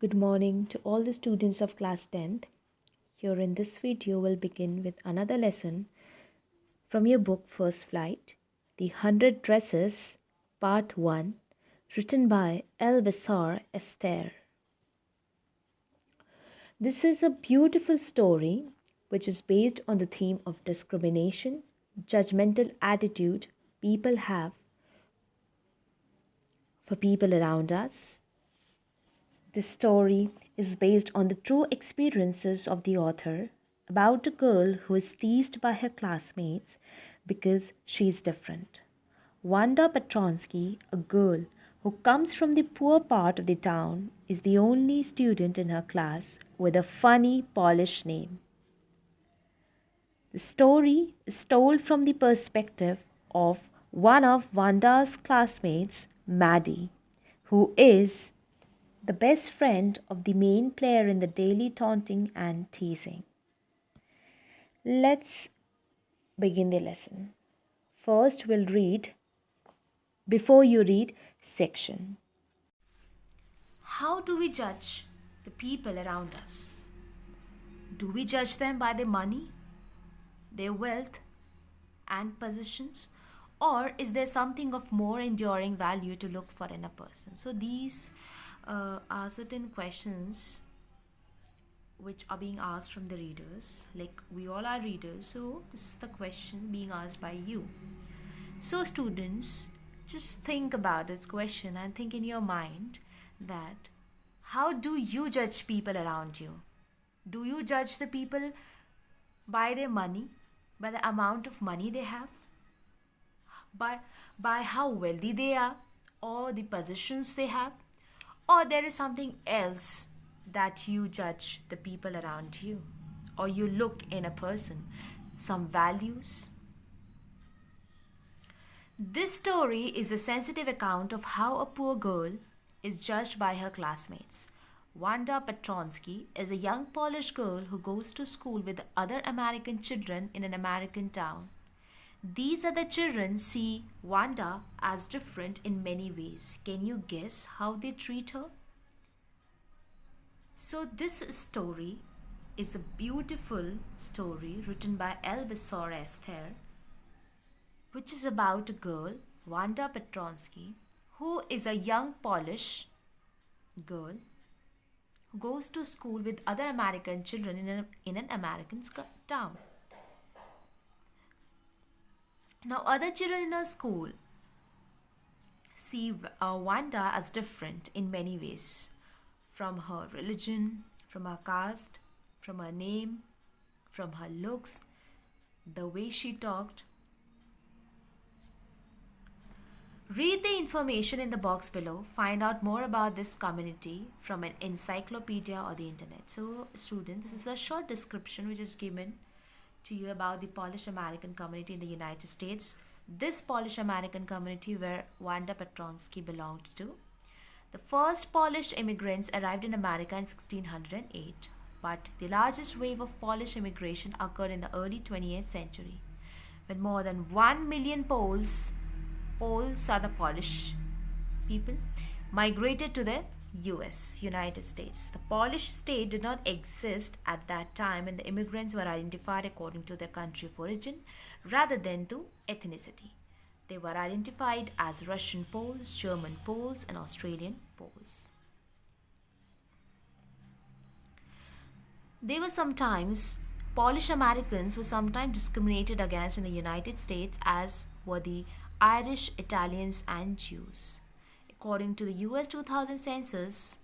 Good morning to all the students of class 10th. Here in this video we'll begin with another lesson from your book First Flight, The 100 Dresses, Part 1, written by Elvisar Esther. This is a beautiful story which is based on the theme of discrimination, judgmental attitude people have for people around us. This story is based on the true experiences of the author about a girl who is teased by her classmates because she is different. Wanda Petronsky, a girl who comes from the poor part of the town, is the only student in her class with a funny Polish name. The story is told from the perspective of one of Wanda's classmates, Maddie, who is the best friend of the main player in the daily taunting and teasing. Let's begin the lesson. First, we'll read before you read section. How do we judge the people around us? Do we judge them by their money, their wealth, and positions? Or is there something of more enduring value to look for in a person? So, these are certain questions which are being asked from the readers. Like, we all are readers, so this is the question being asked by you. So, students, just think about this question and think in your mind that how do you judge people around you? Do you judge the people by their money, by the amount of money they have, by how wealthy they are, or the positions they have, or there is something else that you judge the people around you, or you look in a person, some values? This story is a sensitive account of how a poor girl is judged by her classmates. Wanda Petronsky is a young Polish girl who goes to school with other American children in an American town. These other children see Wanda as different in many ways. Can you guess how they treat her? So, this story is a beautiful story written by Elvisor Esther, which is about a girl, Wanda Petronsky, who is a young Polish girl who goes to school with other American children in an American town. Now, other children in her school see Wanda as different in many ways, from her religion, from her caste, from her name, from her looks, the way she talked. Read the information in the box below. Find out more about this community from an encyclopedia or the internet. So, students, this is a short description which is given to you about the Polish American community in the United States. This Polish American community where Wanda Petronsky belonged to. The first Polish immigrants arrived in America in 1608, but the largest wave of Polish immigration occurred in the early 20th century, when more than 1 million Poles are the Polish people, migrated to the United States. The Polish state did not exist at that time, and the immigrants were identified according to their country of origin rather than to ethnicity. They were identified as Russian Poles, German Poles, and Australian Poles. Polish Americans were sometimes discriminated against in the United States, as were the Irish, Italians, and Jews. According to the US 2000 census,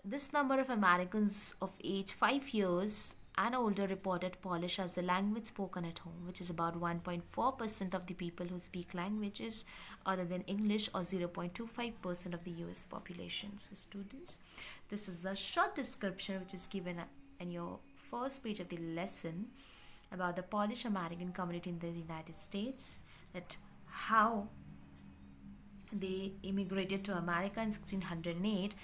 this number of Americans of age 5 years and older reported Polish as the language spoken at home, which is about 1.4% of the people who speak languages other than English, or 0.25% of the US population. So, students, this is a short description which is given in your first page of the lesson about the Polish American community in the United States, that how they immigrated to America in 1608,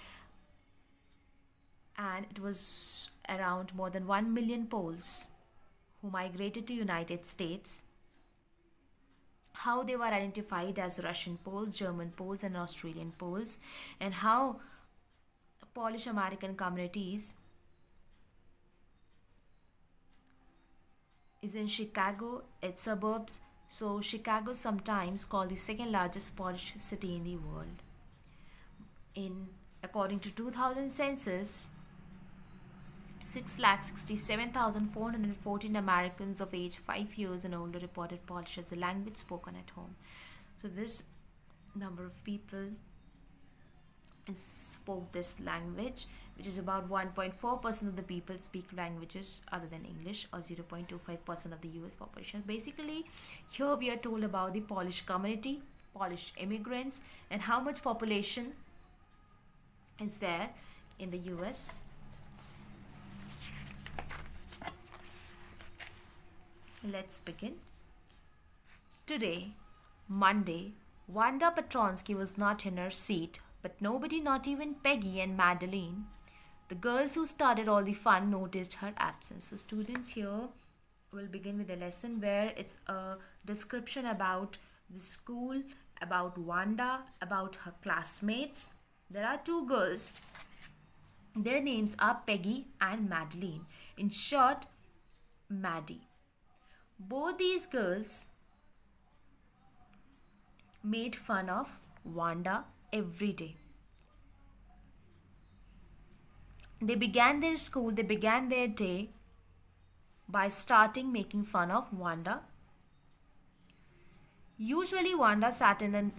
and it was around more than 1 million Poles who migrated to United States, how they were identified as Russian Poles, German Poles, and Australian Poles, and how Polish American communities is in Chicago, its suburbs. So Chicago is sometimes called the second largest Polish city in the world. In according to 2000 census, 6,67,414 Americans of age 5 years and older reported Polish as the language spoken at home. So this number of people spoke this language, which is about 1.4% of the people speak languages other than English, or 0.25% of the US population. Basically, here we are told about the Polish community, Polish immigrants, and how much population is there in the US. Let's begin. Today, Monday, Wanda Petronsky was not in her seat, but nobody, not even Peggy and Madeline, the girls who started all the fun, noticed her absence. So students, here will begin with a lesson where it's a description about the school, about Wanda, about her classmates. There are two girls. Their names are Peggy and Madeline. In short, Maddie. Both these girls made fun of Wanda every day. They began their day by starting making fun of Wanda. Usually Wanda sat in the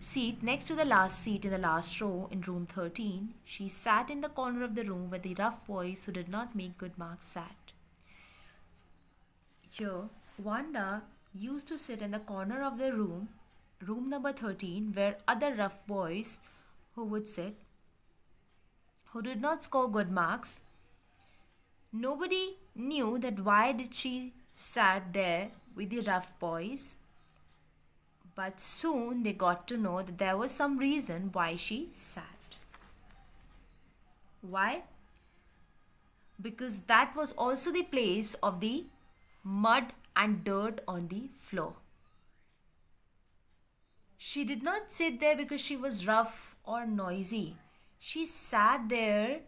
seat next to the last seat in the last row in room 13. She sat in the corner of the room where the rough boys who did not make good marks sat. Here, Wanda used to sit in the corner of the room number 13, where other rough boys who would sit, who did not score good marks. Nobody knew that why did she sat there with the rough boys, but soon they got to know that there was some reason why she sat. Why? Because that was also the place of the mud and dirt on the floor. She did not sit there because she was rough or noisy. She sat there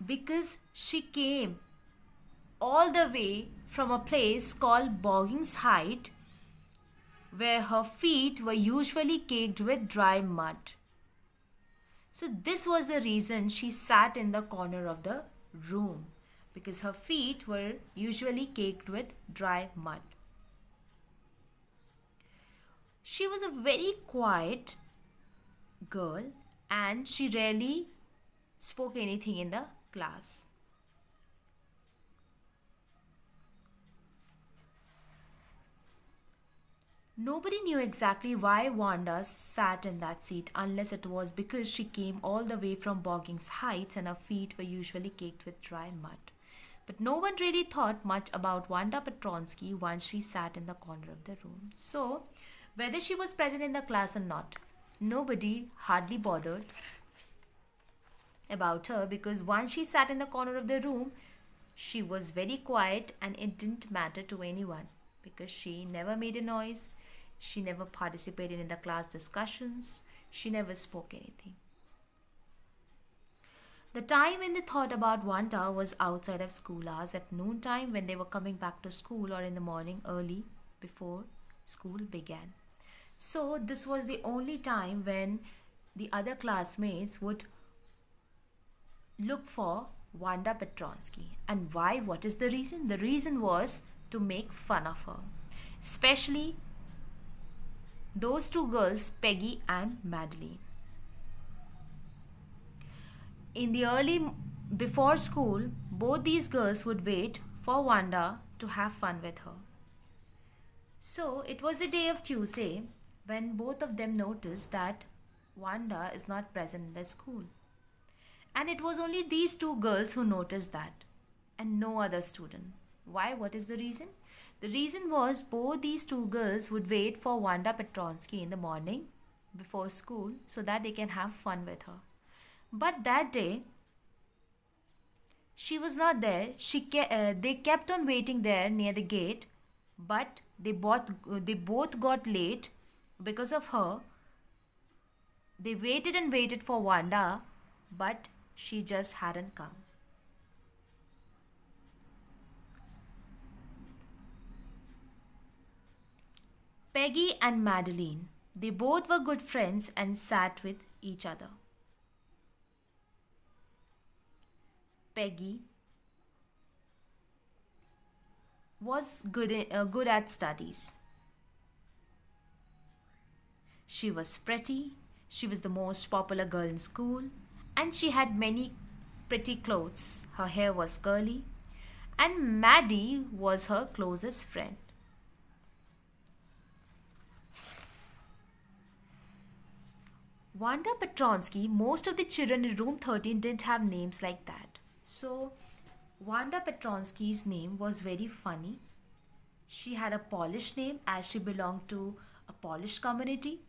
because she came all the way from a place called Boggins Height, where her feet were usually caked with dry mud. So this was the reason she sat in the corner of the room, because her feet were usually caked with dry mud. She was a very quiet girl and she rarely spoke anything in the class. Nobody knew exactly why Wanda sat in that seat, unless it was because she came all the way from Boggins Heights and her feet were usually caked with dry mud. But no one really thought much about Wanda Petronsky once she sat in the corner of the room. So, whether she was present in the class or not, nobody hardly bothered about her, because once she sat in the corner of the room, she was very quiet and it didn't matter to anyone, because she never made a noise, she never participated in the class discussions, she never spoke anything. The time when they thought about Wanda was outside of school hours, at noontime when they were coming back to school, or in the morning early before school began. So this was the only time when the other classmates would look for Wanda Petronsky. And why? What is the reason? The reason was to make fun of her. Especially those two girls, Peggy and Madeline. In the before school, both these girls would wait for Wanda to have fun with her. So it was the day of Tuesday when both of them noticed that Wanda is not present in the school. And it was only these two girls who noticed that, and no other student. Why? What is the reason? The reason was both these two girls would wait for Wanda Petronsky in the morning before school so that they can have fun with her. But that day, she was not there. They kept on waiting there near the gate, but they both got late because of her. They waited and waited for Wanda, but she just hadn't come. Peggy and Madeline, they both were good friends and sat with each other. Peggy was good at studies. She was pretty, she was the most popular girl in school, and she had many pretty clothes. Her hair was curly, and Maddie was her closest friend. Wanda Petronsky, most of the children in room 13 didn't have names like that. So, Wanda Petronsky's name was very funny. She had a Polish name as she belonged to a Polish community.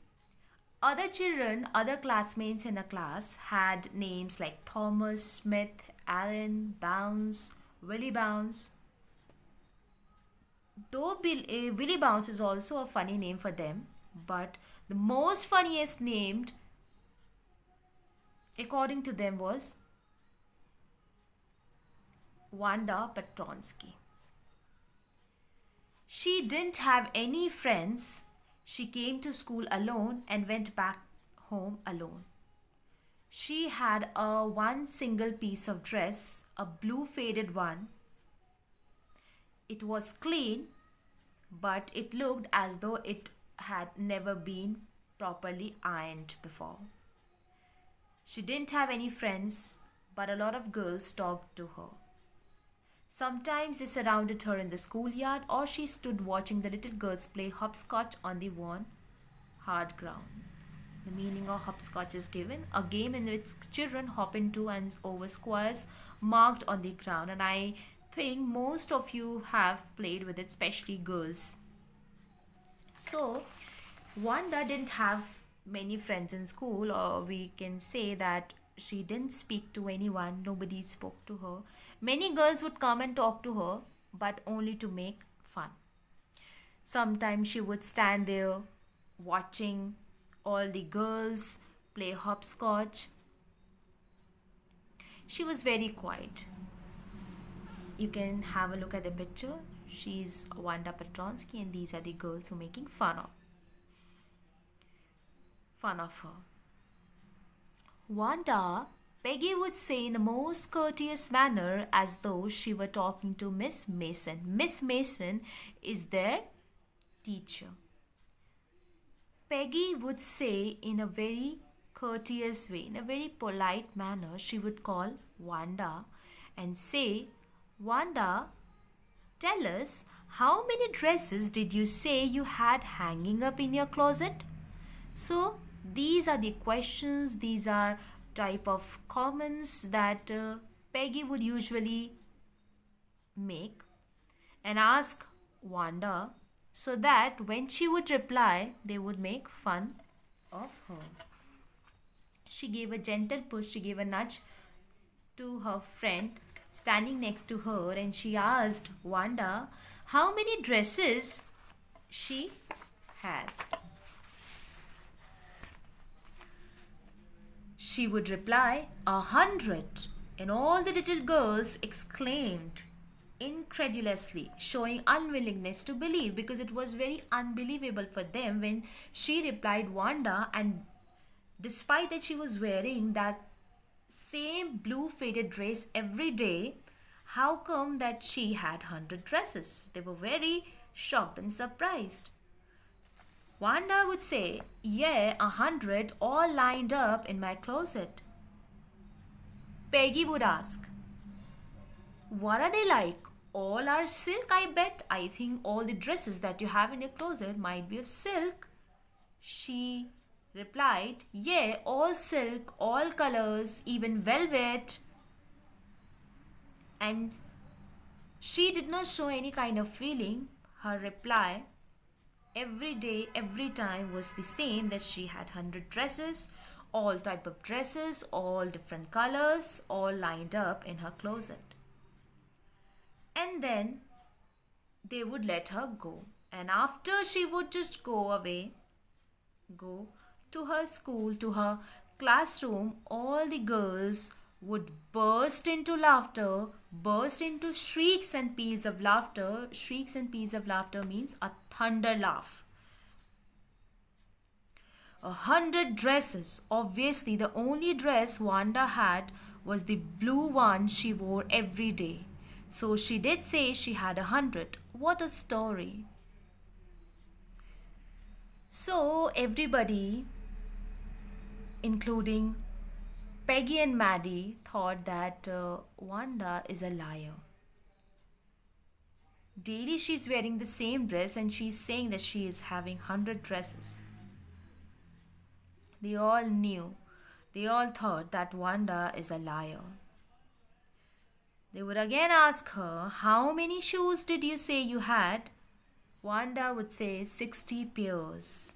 Other children, other classmates in a class had names like Thomas, Smith, Allen, Bounce, Willie Bounce. Though Willie Bounce is also a funny name for them, but the most funniest named, according to them, was Wanda Petronsky. She didn't have any friends. She came to school alone and went back home alone. She had a one single piece of dress, a blue faded one. It was clean, but it looked as though it had never been properly ironed before. She didn't have any friends, but a lot of girls talked to her. Sometimes they surrounded her in the schoolyard, or she stood watching the little girls play hopscotch on the worn, hard ground. The meaning of hopscotch is given a game in which children hop into and over squares marked on the ground, and I think most of you have played with it, especially girls. So, Wanda didn't have many friends in school, or we can say that she didn't speak to anyone, nobody spoke to her. Many girls would come and talk to her, but only to make fun. Sometimes she would stand there watching all the girls play hopscotch. She was very quiet. You can have a look at the picture. She's Wanda Petronsky, and these are the girls who are making fun of her. Wanda, Peggy would say in the most courteous manner, as though she were talking to Miss Mason. Miss Mason is their teacher. Peggy would say in a very courteous way, in a very polite manner, she would call Wanda and say, Wanda, tell us, how many dresses did you say you had hanging up in your closet? So, these are the questions, these are type of comments that Peggy would usually make and ask Wanda, so that when she would reply, they would make fun of her. She gave a gentle push, she gave a nudge to her friend standing next to her, and she asked Wanda how many dresses she has. She would reply, 100. And all the little girls exclaimed incredulously, showing unwillingness to believe, because it was very unbelievable for them when she replied Wanda, and despite that she was wearing that same blue faded dress every day, how come that she had 100 dresses? They were very shocked and surprised. Wanda would say, yeah, 100 all lined up in my closet. Peggy would ask, what are they like? All are silk, I bet. I think all the dresses that you have in your closet might be of silk. She replied, yeah, all silk, all colors, even velvet. And she did not show any kind of feeling. Her reply every day, every time was the same, that she had 100 dresses, all type of dresses, all different colors, all lined up in her closet. And then they would let her go. And after she would just go away, go to her school, to her classroom, all the girls would burst into laughter, burst into shrieks and peals of laughter. Shrieks and peals of laughter means a thunder laugh. 100 dresses. Obviously, the only dress Wanda had was the blue one she wore every day. So she did say she had 100. What a story! So everybody, including Peggy and Maddie, thought that Wanda is a liar. Daily she's wearing the same dress and she's saying that she is having 100 dresses. They all knew, they all thought that Wanda is a liar. They would again ask her, "How many shoes did you say you had?" Wanda would say, 60 pairs,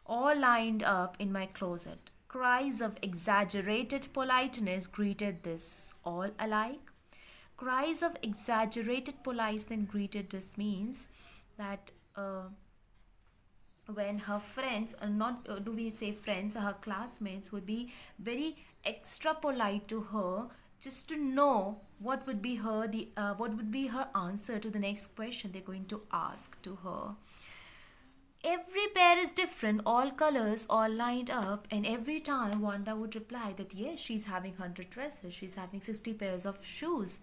all lined up in my closet. Cries of exaggerated politeness greeted this. All alike? Cries of exaggerated politeness greeted this means that when her friends, not do we say friends, her classmates would be very extra polite to her, just to know what would be her answer to the next question they're going to ask to her. Every pair is different, all colors, all lined up, and every time Wanda would reply that yes, she's having 100 dresses, she's having 60 pairs of shoes,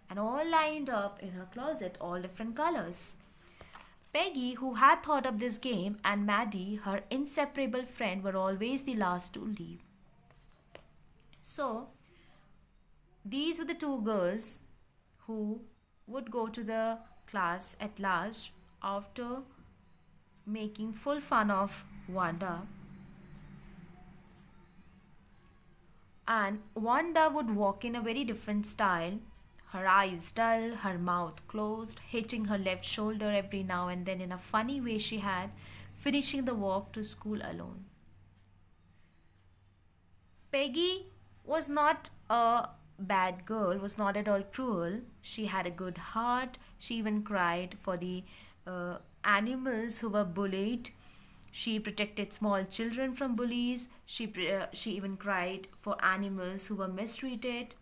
and all lined up in her closet, all different colors. Peggy, who had thought of this game, and Maddie, her inseparable friend, were always the last to leave. So, these were the two girls who would go to the class at last after making full fun of Wanda. And Wanda would walk in a very different style, her eyes dull, her mouth closed, hitting her left shoulder every now and then in a funny way she had, finishing the walk to school alone. Peggy was not a bad girl, was not at all cruel. She had a good heart. She even cried for the animals who were bullied. She protected small children from bullies. She even cried for animals who were mistreated.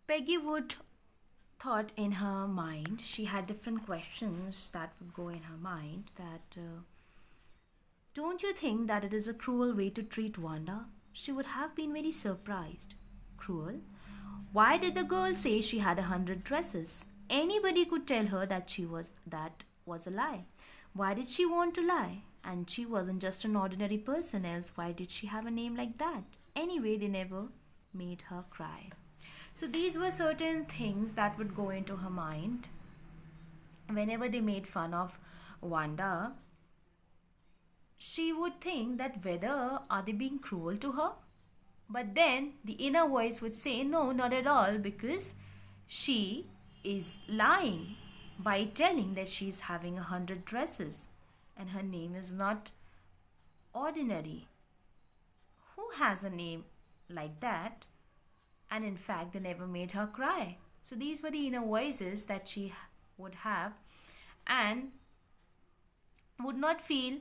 Peggy would thought in her mind, she had different questions that would go in her mind that don't you think that it is a cruel way to treat Wanda? She would have been very surprised. Cruel? Why did the girl say she had 100 dresses? Anybody could tell her that was a lie. Why did she want to lie? And she wasn't just an ordinary person, else why did she have a name like that? Anyway, they never made her cry. So these were certain things that would go into her mind whenever they made fun of Wanda. She would think that whether are they being cruel to her, but then the inner voice would say no, not at all, because she is lying by telling that she is having 100 dresses and her name is not ordinary. Who has a name like that? And in fact, they never made her cry. So these were the inner voices that she would have and would not feel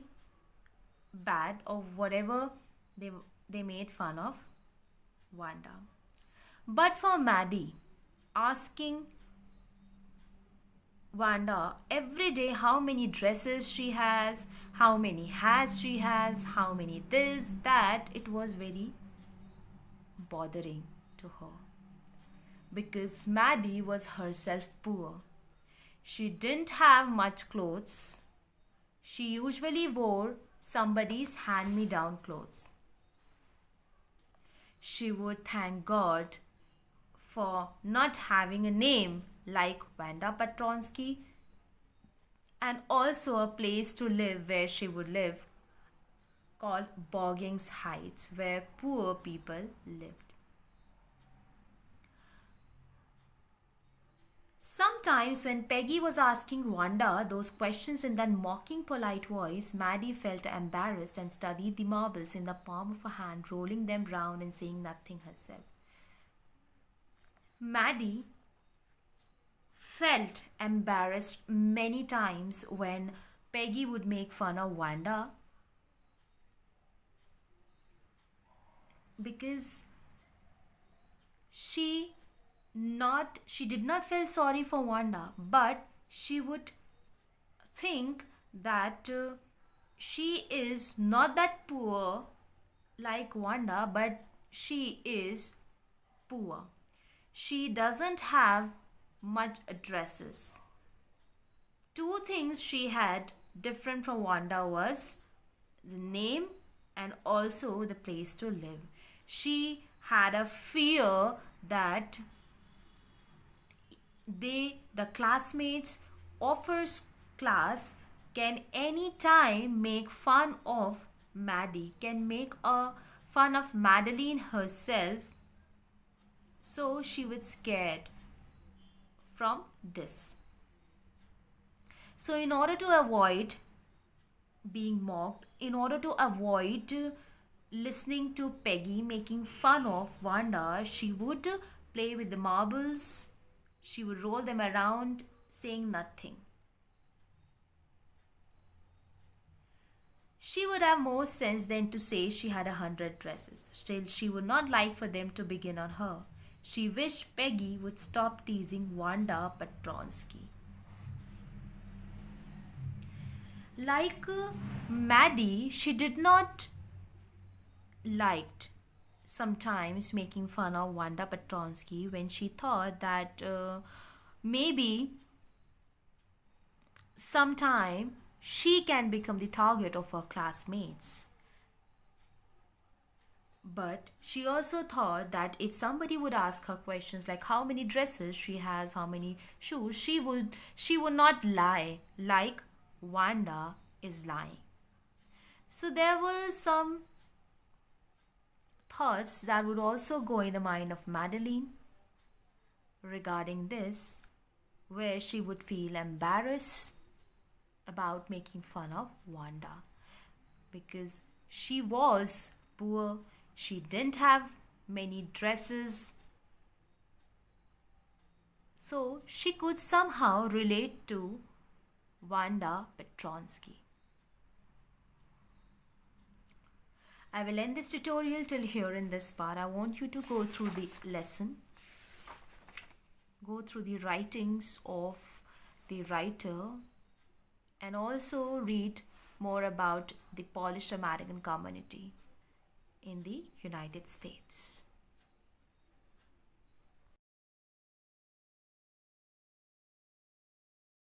bad or whatever they made fun of Wanda. But for Maddie, asking Wanda every day how many dresses she has, how many hats she has, how many this, that, it was very bothering to her. Because Maddie was herself poor. She didn't have much clothes. She usually wore somebody's hand-me-down clothes. She would thank God for not having a name like Wanda Petronsky and also a place to live where she would live called Boggings Heights, where poor people lived. Sometimes when Peggy was asking Wanda those questions in that mocking polite voice, Maddie felt embarrassed and studied the marbles in the palm of her hand, rolling them round and saying nothing herself. Maddie felt embarrassed many times when Peggy would make fun of Wanda because she she did not feel sorry for Wanda, but she would think that she is not that poor like Wanda, but she is poor. She doesn't have much addresses. Two things she had different from Wanda was the name and also the place to live. She had a fear that the classmates of her class can anytime make fun of Maddie, can make a fun of Madeline herself. So she was scared from this. So in order to avoid being mocked, in order to avoid listening to Peggy making fun of Wanda, she would play with the marbles, she would roll them around, saying nothing. She would have more sense than to say she had 100 dresses. Still, she would not like for them to begin on her. She wished Peggy would stop teasing Wanda Petronsky. Like Maddie, she did not liked sometimes making fun of Wanda Petronsky when she thought that maybe sometime she can become the target of her classmates. But she also thought that if somebody would ask her questions like how many dresses she has, how many shoes, she would not lie like Wanda is lying. So there were some thoughts that would also go in the mind of Madeline regarding this, where she would feel embarrassed about making fun of Wanda because she was poor, she didn't have many dresses, so she could somehow relate to Wanda Petronsky. I will end this tutorial till here in this part. I want you to go through the lesson, go through the writings of the writer, and also read more about the Polish American community in the United States.